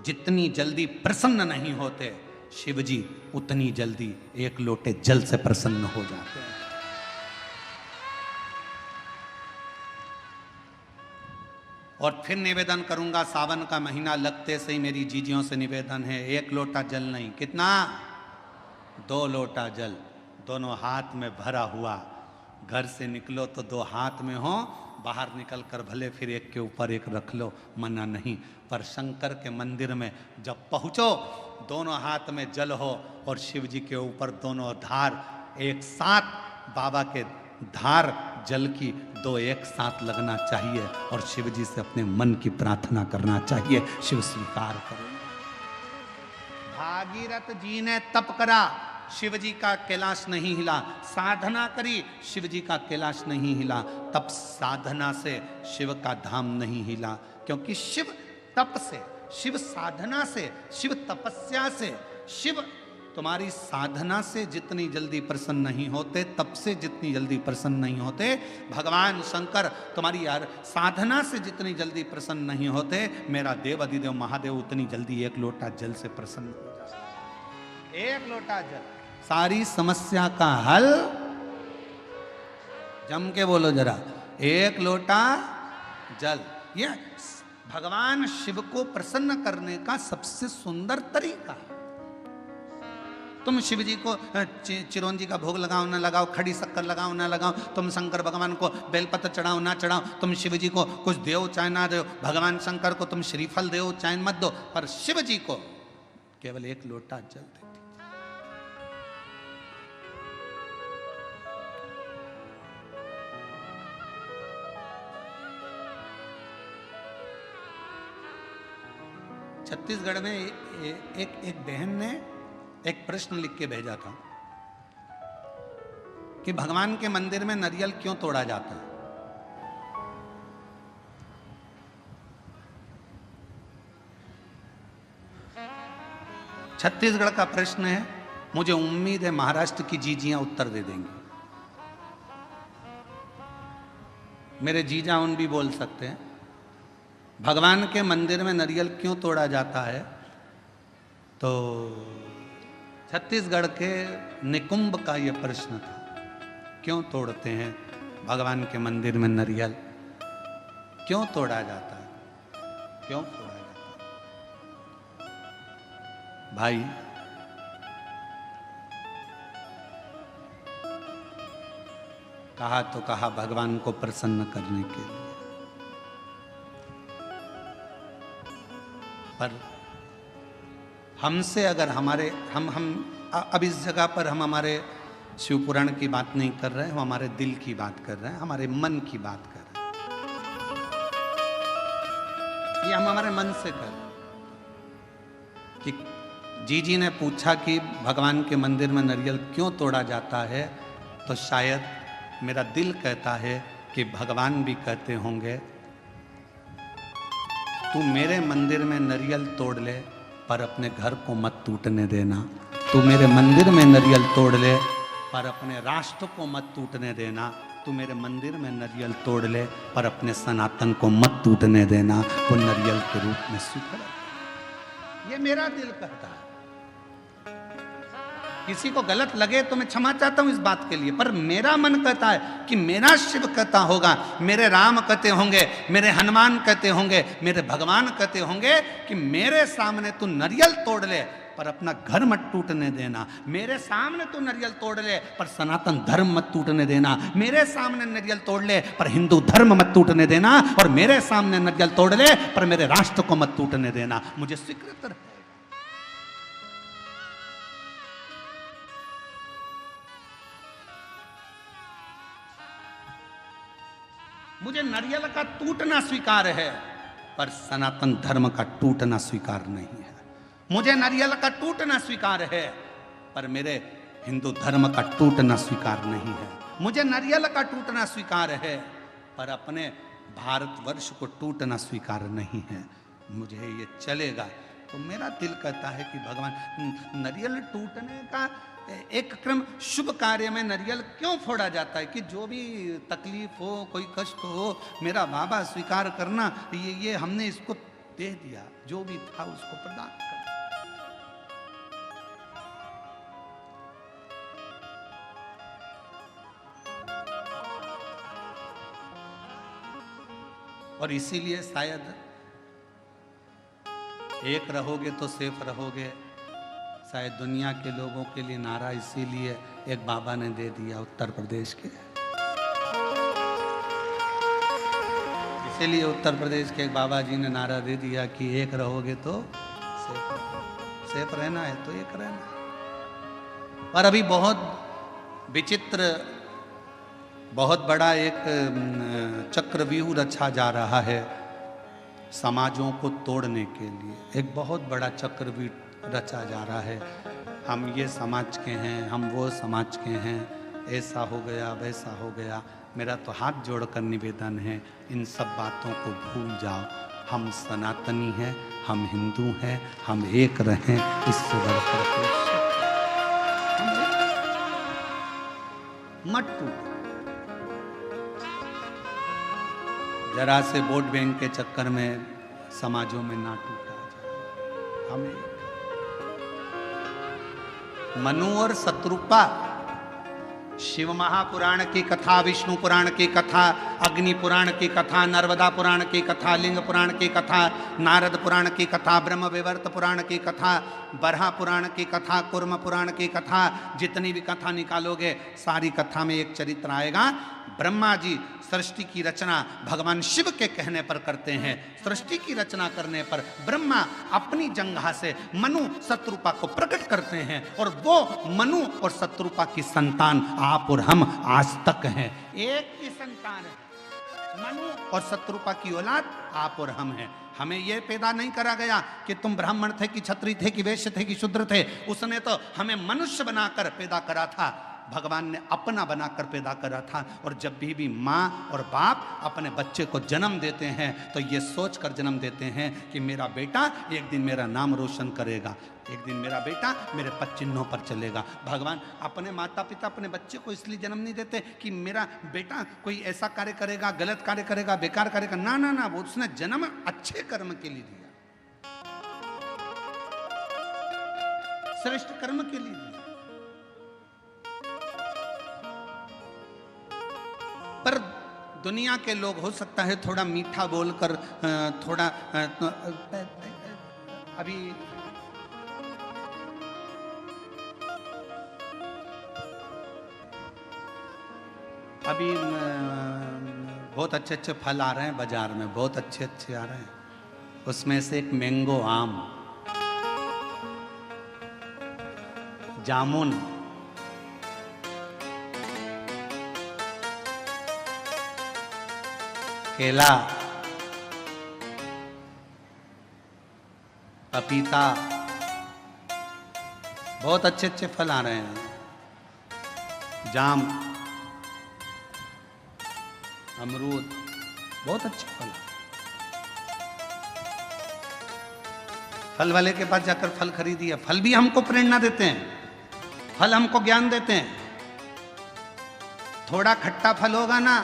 Speaker 1: जितनी जल्दी प्रसन्न नहीं होते, शिवजी उतनी जल्दी एक लोटे जल से प्रसन्न हो जाते हैं। और फिर निवेदन करूंगा, सावन का महीना लगते से ही मेरी जीजियों से निवेदन है, एक लोटा जल नहीं, कितना? 2 लोटा जल, दोनों हाथ में भरा हुआ। घर से निकलो तो 2 हाथ में हो, बाहर निकल कर भले फिर एक के ऊपर एक रख लो, मना नहीं। पर शंकर के मंदिर में जब पहुँचो, दोनों हाथ में जल हो और शिव जी के ऊपर दोनों धार एक साथ, बाबा के धार जल की 2 एक साथ लगना चाहिए और शिव जी से अपने मन की प्रार्थना करना चाहिए। शिव स्वीकार करें। भागीरथ जी ने तप करा, शिव जी का कैलाश नहीं हिला। साधना करी, शिव जी का कैलाश नहीं हिला। तप साधना से शिव का धाम नहीं हिला, क्योंकि शिव तप से, शिव साधना से, शिव तपस्या से, शिव तुम्हारी साधना से जितनी जल्दी प्रसन्न नहीं होते, तप से जितनी जल्दी प्रसन्न नहीं होते, भगवान शंकर तुम्हारी यार साधना से जितनी जल्दी प्रसन्न नहीं होते, मेरा देव अधिदेव महादेव उतनी जल्दी एक लोटा जल से प्रसन्न हो जाते। एक लोटा जल सारी समस्या का हल। जम के बोलो जरा, एक लोटा जल। ये भगवान शिव को प्रसन्न करने का सबसे सुंदर तरीका है। तुम शिव जी को चिरौंजी का भोग लगाओ ना लगाओ, खड़ी शक्कर लगाओ ना लगाओ, तुम शंकर भगवान को बेलपत्र चढ़ाओ ना चढ़ाओ, तुम शिव जी को कुछ दो चाहे ना दो, भगवान शंकर को तुम श्रीफल दो चाहे मत दो, पर शिव जी को केवल एक लोटा जल दे। 'छत्तीसगढ़ में एक बहन ने एक प्रश्न लिख के भेजा था कि भगवान के मंदिर में नारियल क्यों तोड़ा जाता है। छत्तीसगढ़ का प्रश्न है, मुझे उम्मीद है महाराष्ट्र की जीजियां उत्तर दे देंगी। मेरे जीजा उन भी बोल सकते हैं, भगवान के मंदिर में नारियल क्यों तोड़ा जाता है। तो छत्तीसगढ़ के निकुंभ का यह प्रश्न था, क्यों तोड़ते हैं भगवान के मंदिर में नारियल, क्यों तोड़ा जाता है, क्यों तोड़ा जाता है। भाई कहा तो कहा भगवान को प्रसन्न करने के लिए, पर हमसे अगर हमारे हम अब इस जगह पर हम हमारे शिव पुराण की बात नहीं कर रहे हैं, हम हमारे दिल की बात कर रहे हैं, हमारे मन की बात कर रहे हैं। ये हम हमारे मन से कर रहे हैं कि जीजी ने पूछा कि भगवान के मंदिर में नारियल क्यों तोड़ा जाता है, तो शायद मेरा दिल कहता है कि भगवान भी कहते होंगे, तू मेरे मंदिर में नारियल तोड़ ले पर अपने घर को मत टूटने देना, तू मेरे मंदिर में नारियल तोड़ ले पर अपने राष्ट्र को मत टूटने देना, तू मेरे मंदिर में नारियल तोड़ ले पर अपने सनातन को मत टूटने देना, वो नारियल के रूप में स्वीकार। ये मेरा दिल कहता है। किसी को गलत लगे तो मैं क्षमा चाहता हूं इस बात के लिए, पर मेरा मन कहता है कि मेरा शिव कहता होगा, मेरे राम कहते होंगे, मेरे हनुमान कहते होंगे, मेरे भगवान कहते होंगे कि मेरे सामने तू नारियल तोड़ ले पर अपना घर मत टूटने देना, मेरे सामने तू नारियल तोड़ ले पर सनातन धर्म मत टूटने देना, मेरे सामने नारियल तोड़ ले पर हिंदू धर्म मत टूटने देना, और मेरे सामने नारियल तोड़ ले पर मेरे राष्ट्र को मत टूटने देना। मुझे स्वीकृत है। मुझे नारियल का टूटना स्वीकार है पर सनातन धर्म का टूटना स्वीकार नहीं है। मुझे नारियल का टूटना स्वीकार है पर मेरे हिंदू धर्म का टूटना स्वीकार नहीं है। मुझे नारियल का टूटना स्वीकार है पर अपने भारतवर्ष को टूटना स्वीकार नहीं है। मुझे ये चलेगा। तो मेरा दिल कहता है कि भगवान, नारियल टूटने का एक क्रम, शुभ कार्य में नारियल क्यों फोड़ा जाता है कि जो भी तकलीफ हो, कोई कष्ट हो, मेरा बाबा स्वीकार करना, ये हमने इसको दे दिया, जो भी था उसको प्रदान कर। और इसीलिए शायद एक रहोगे तो सेफ रहोगे, शायद दुनिया के लोगों के लिए नारा इसीलिए एक बाबा ने दे दिया उत्तर प्रदेश के। इसीलिए उत्तर प्रदेश के एक बाबा जी ने नारा दे दिया कि एक रहोगे तो सेफ रहना है तो एक रहना। पर अभी बहुत विचित्र, बहुत बड़ा एक चक्रव्यूह रचा जा रहा है समाजों को तोड़ने के लिए। एक बहुत बड़ा रचा जा रहा है। हम ये समाज के हैं, हम वो समाज के हैं, ऐसा हो गया वैसा हो गया। मेरा तो हाथ जोड़कर निवेदन है, इन सब बातों को भूल जाओ। हम सनातनी हैं, हम हिंदू हैं, हम एक रहें, इससे बढ़कर मत टूटो। जरा से वोट बैंक के चक्कर में समाजों में ना टूटा जाए। हमें मनु और शत्रुपा, शिव महापुराण की कथा, विष्णु पुराण की कथा, अग्नि पुराण की कथा, नर्मदा पुराण की कथा, लिंग पुराण की कथा, नारद पुराण की कथा, ब्रह्म विवर्त पुराण की कथा, बरहा पुराण की कथा, कुर्म पुराण की कथा, जितनी भी कथा निकालोगे सारी कथा में एक चरित्र आएगा। ब्रह्मा जी सृष्टि की रचना भगवान शिव के कहने पर करते हैं। सृष्टि की रचना करने पर ब्रह्मा अपनी जंघा से मनु शत्रुपा को प्रकट करते हैं और वो मनु और शत्रुपा की संतान आप और हम आज तक हैं। एक ही संतान है, मनु और शत्रुपा की औलाद आप और हम हैं। हमें यह पैदा नहीं करा गया कि तुम ब्राह्मण थे कि क्षत्रिय थे कि वैश्य थे कि शूद्र थे। उसने तो हमें मनुष्य बनाकर पैदा करा था, भगवान ने अपना बनाकर पैदा करा था। और जब भी माँ और बाप अपने बच्चे को जन्म देते हैं तो ये सोचकर जन्म देते हैं कि मेरा बेटा एक दिन मेरा नाम रोशन करेगा, एक दिन मेरा बेटा मेरे पद चिन्हों पर चलेगा। भगवान अपने माता पिता अपने बच्चे को इसलिए जन्म नहीं देते कि मेरा बेटा कोई ऐसा कार्य करेगा, गलत कार्य करेगा, बेकार करेगा। ना ना ना, वो उसने जन्म अच्छे कर्म के लिए दिया, श्रेष्ठ कर्म के लिए दिया। पर दुनिया के लोग हो सकता है थोड़ा मीठा बोलकर थोड़ा अभी बहुत अच्छे अच्छे फल आ रहे हैं बाजार में, बहुत अच्छे अच्छे आ रहे हैं। उसमें से एक मैंगो आम, जामुन, केला, पपीता, बहुत अच्छे अच्छे फल आ रहे हैं। जाम, अमरूद, बहुत अच्छे फल। फल वाले के पास जाकर फल खरीदिए। फल भी हमको प्रेरणा देते हैं, फल हमको ज्ञान देते हैं। थोड़ा खट्टा फल होगा ना,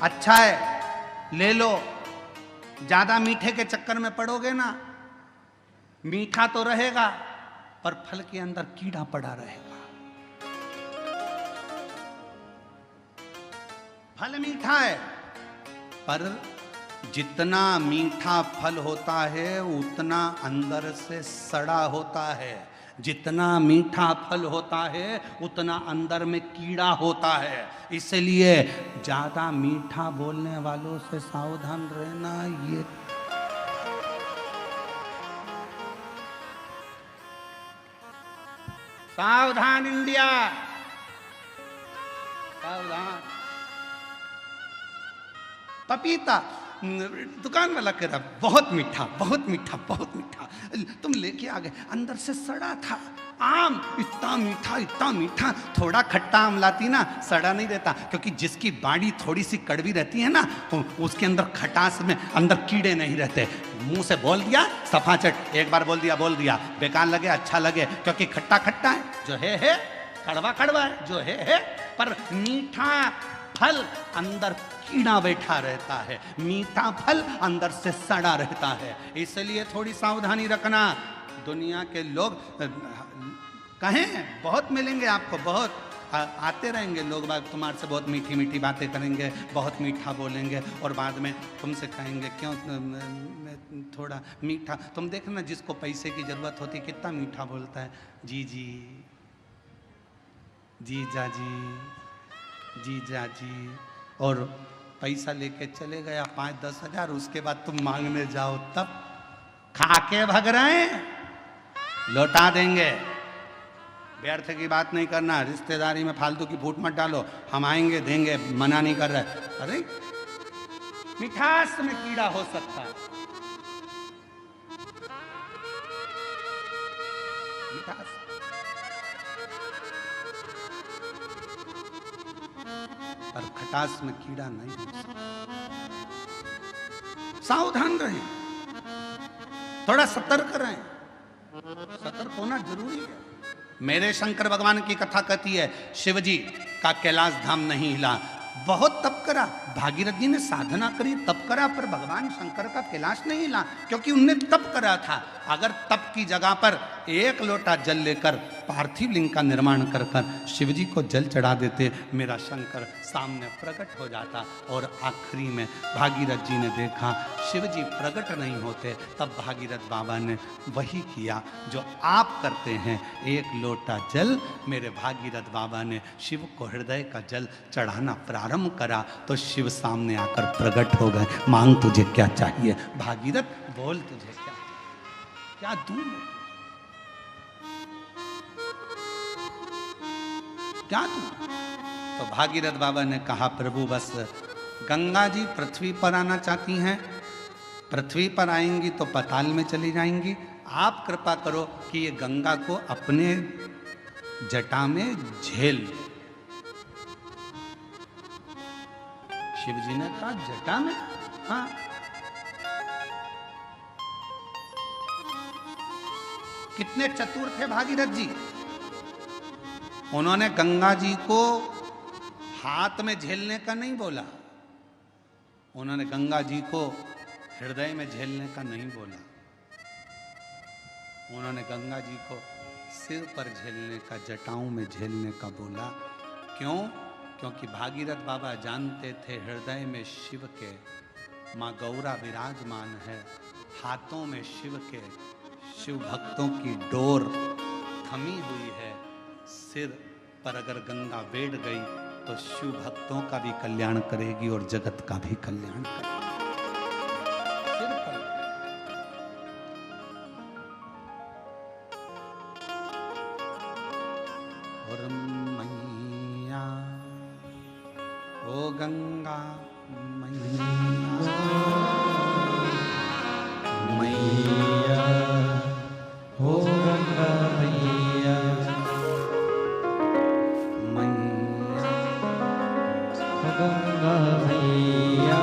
Speaker 1: अच्छा है, ले लो। ज्यादा मीठे के चक्कर में पड़ोगे ना, मीठा तो रहेगा पर फल के अंदर कीड़ा पड़ा रहेगा। फल मीठा है पर जितना मीठा फल होता है उतना अंदर से सड़ा होता है। जितना मीठा फल होता है उतना अंदर में कीड़ा होता है। इसलिए ज्यादा मीठा बोलने वालों से सावधान रहना। ये सावधान इंडिया, सावधान। पपीता दुकान वाला कह रहा बहुत मीठा, बहुत मीठा, बहुत मीठा। तुम लेके आ गए, अंदर से सड़ा था। आम इतना मीठा, इतना मीठा। थोड़ा खट्टा आम लाती ना, सड़ा नहीं रहता, क्योंकि जिसकी बाड़ी थोड़ी सी कड़वी रहती है ना, उसके अंदर खटास में अंदर कीड़े नहीं रहते। मुंह से बोल दिया सफाचट, एक बार बोल दिया, बेकार लगे अच्छा लगे, क्योंकि खट्टा खट्टा है, जो है, कड़वा कड़वा है, जो है। पर मीठा फल अंदर कीड़ा बैठा रहता है, मीठा फल अंदर से सड़ा रहता है। इसलिए थोड़ी सावधानी रखना। दुनिया के लोग कहें बहुत मिलेंगे आपको, बहुत आते रहेंगे लोग बाग, तुम्हारे से बहुत मीठी मीठी बातें करेंगे, बहुत मीठा बोलेंगे और बाद में तुमसे कहेंगे क्यों थोड़ा मीठा। तुम देखना जिसको पैसे की जरूरत होती कितना मीठा बोलता है, जी जी, जीजा जी, जीजा जी। और पैसा लेके चले गया 5-10 हजार, उसके बाद तुम मांगने जाओ तब खाके भग रहे हैं, लौटा देंगे। व्यर्थ की बात नहीं करना, रिश्तेदारी में फालतू की फूट मत डालो। हम आएंगे देंगे, मना नहीं कर रहे। अरे मिठास में कीड़ा हो सकता है। खटास। पर खटास में कीड़ा नहीं हो सकता। सावधान रहें, थोड़ा सतर्क रहें। सतर्क होना जरूरी है। मेरे शंकर भगवान की कथा कहती है, शिव जी का कैलाश धाम नहीं हिला, बहुत तप करा। भागीरथ जी ने साधना करी, तप करा, पर भगवान शंकर का कैलाश नहीं हिला, क्योंकि उनने तप करा था। अगर तप की जगह पर एक लोटा जल लेकर पार्थिव लिंग का निर्माण कर कर शिव जी को जल चढ़ा देते, मेरा शंकर सामने प्रकट हो जाता। और आखिरी में भागीरथ जी ने देखा शिव जी प्रकट नहीं होते, तब भागीरथ बाबा ने वही किया जो आप करते हैं। एक लोटा जल मेरे भागीरथ बाबा ने शिव को हृदय का जल चढ़ाना प्रारंभ करा, तो शिव सामने आकर प्रकट हो गए। मांग तुझे क्या चाहिए भागीरथ, बोल तुझे क्या दूं मैं, क्या दूं। तो भागीरथ बाबा ने कहा, प्रभु बस गंगा जी पृथ्वी पर आना चाहती हैं, पृथ्वी पर आएंगी तो पाताल में चली जाएंगी। आप कृपा करो कि ये गंगा को अपने जटा में झेल। शिव जी ने कहा, जटा में? हाँ। कितने चतुर थे भागीरथ जी। उन्होंने गंगा जी को हाथ में झेलने का नहीं बोला, उन्होंने गंगा जी को हृदय में झेलने का नहीं बोला, उन्होंने गंगा जी को सिर पर झेलने का, जटाओं में झेलने का बोला। क्यों? क्योंकि भागीरथ बाबा जानते थे हृदय में शिव के माँ गौरा विराजमान है, हाथों में शिव के शिव भक्तों की डोर थमी हुई है। सिर पर अगर गंगा बैठ गई तो शिव भक्तों का भी कल्याण करेगी और जगत का भी कल्याण करेगी। सिर पर। और मैया ओ गंगा मैया,
Speaker 2: मैया हो गंगा मैया,
Speaker 1: मैया
Speaker 2: गंगा मैया,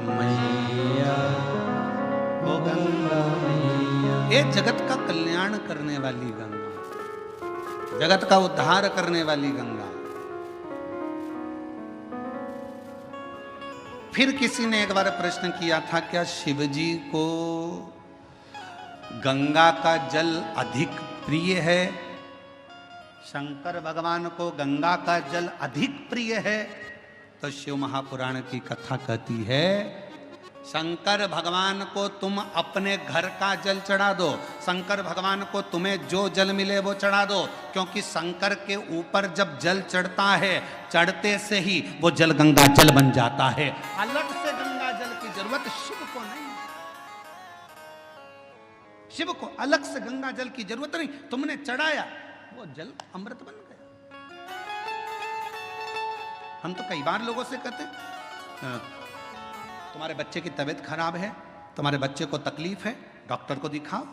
Speaker 2: मैया हो गंगा मैया।
Speaker 1: ये जगत का कल्याण करने वाली गंगा, जगत का उद्धार करने वाली गंगा। फिर किसी ने एक बार प्रश्न किया था, क्या शिव जी को गंगा का जल अधिक प्रिय है? शंकर भगवान को गंगा का जल अधिक प्रिय है? तो शिव महापुराण की कथा कहती है, शंकर भगवान को तुम अपने घर का जल चढ़ा दो, शंकर भगवान को तुम्हें जो जल मिले वो चढ़ा दो, क्योंकि शंकर के ऊपर जब जल चढ़ता है, चढ़ते से ही वो जल गंगा जल बन जाता है। अलग से गंगा जल की जरूरत शिव को नहीं, शिव को अलग से गंगा जल की जरूरत नहीं। तुमने चढ़ाया, वो जल अमृत बन गया। हम तो कई बार लोगों से कहते, तुम्हारे बच्चे की तबीयत खराब है, तुम्हारे बच्चे को तकलीफ है, डॉक्टर को दिखाओ।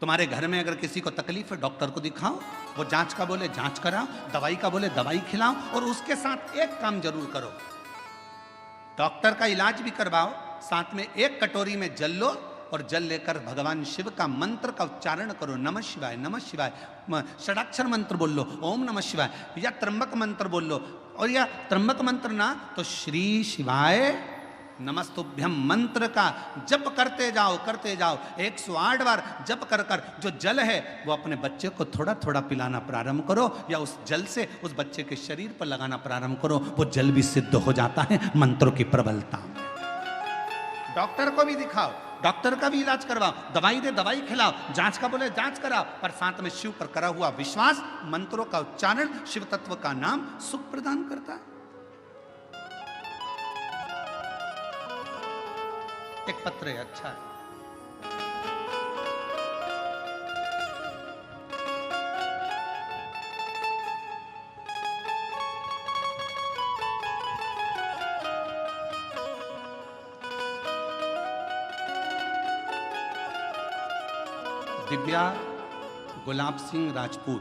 Speaker 1: तुम्हारे घर में अगर किसी को तकलीफ है, डॉक्टर को दिखाओ। वो जांच का बोले जांच कराओ, दवाई का बोले दवाई खिलाओ, और उसके साथ एक काम जरूर करो, डॉक्टर का इलाज भी करवाओ, साथ में एक कटोरी में जल लो और जल लेकर भगवान शिव का मंत्र का उच्चारण करो। नमः शिवाय, नमः शिवाय, षडाक्षर मंत्र बोल लो, ओम नमः शिवाय, या त्र्यंबक मंत्र बोल लो, और या त्र्यंबक मंत्र ना तो श्री शिवाय नमस्तुभ्यम मंत्र का जप करते जाओ 108 बार जप कर कर जो जल है वो अपने बच्चे को थोड़ा थोड़ा पिलाना प्रारंभ करो, या उस जल से उस बच्चे के शरीर पर लगाना प्रारंभ करो। वो जल भी सिद्ध हो जाता है मंत्रों की प्रबलता में। डॉक्टर को भी दिखाओ, डॉक्टर का भी इलाज करवाओ, दवाई दे दवाई खिलाओ, जांच का बोले जांच कराओ, पर साथ में शिव पर करा हुआ विश्वास, मंत्रों का उच्चारण, शिव तत्व का नाम सुख प्रदान करता है। एक पत्र है, अच्छा है। दिव्या गुलाब सिंह राजपूत।